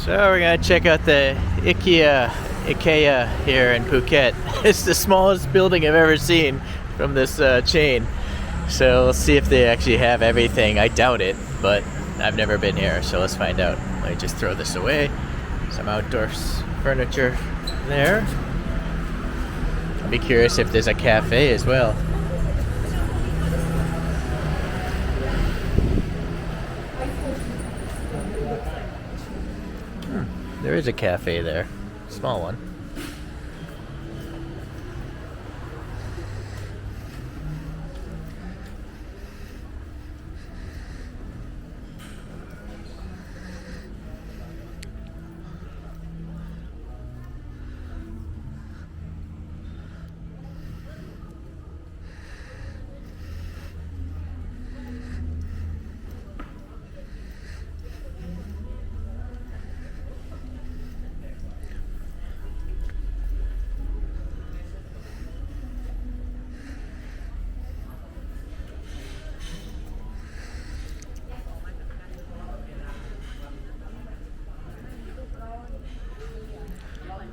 So we're gonna check out the IKEA here in Phuket. It's the smallest building I've ever seen from this chain. So let's see if they actually have everything. I doubt it, but I've never been here, so let's find out. Let me just throw this away. Some outdoor furniture there. I'll be curious if there's a cafe as well. There is a cafe there, small one.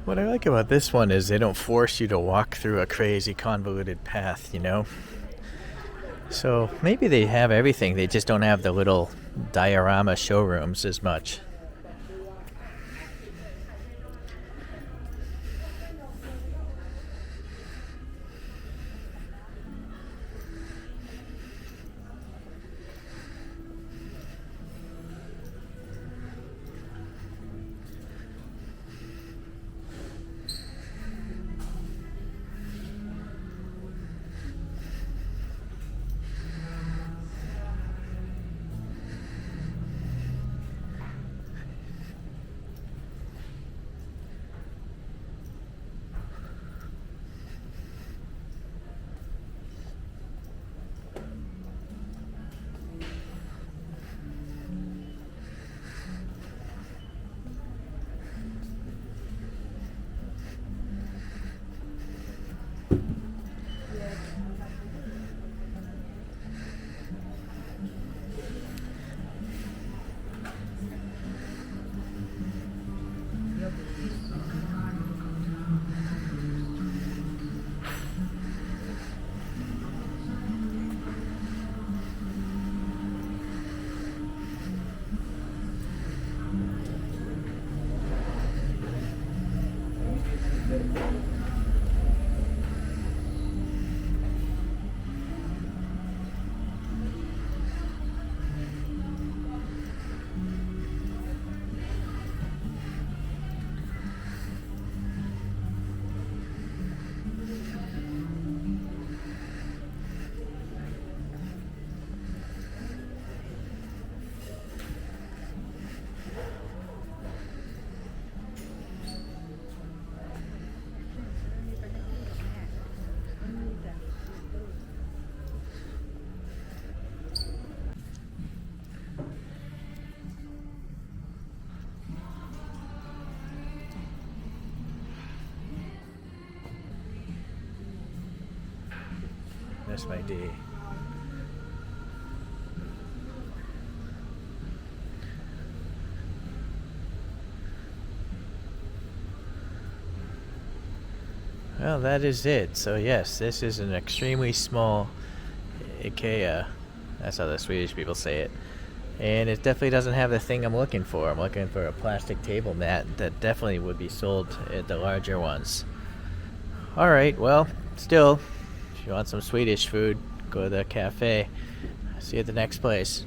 What I like about this one is they don't force you to walk through a crazy convoluted path, you know? So maybe they have everything, they just don't have the little diorama showrooms as much. That's my day. Well, that is it. So yes, this is an extremely small IKEA. That's how the Swedish people say it. And it definitely doesn't have the thing I'm looking for. I'm looking for a plastic table mat that definitely would be sold at the larger ones. Alright, well, still, if you want some Swedish food, go to the cafe. See you at the next place.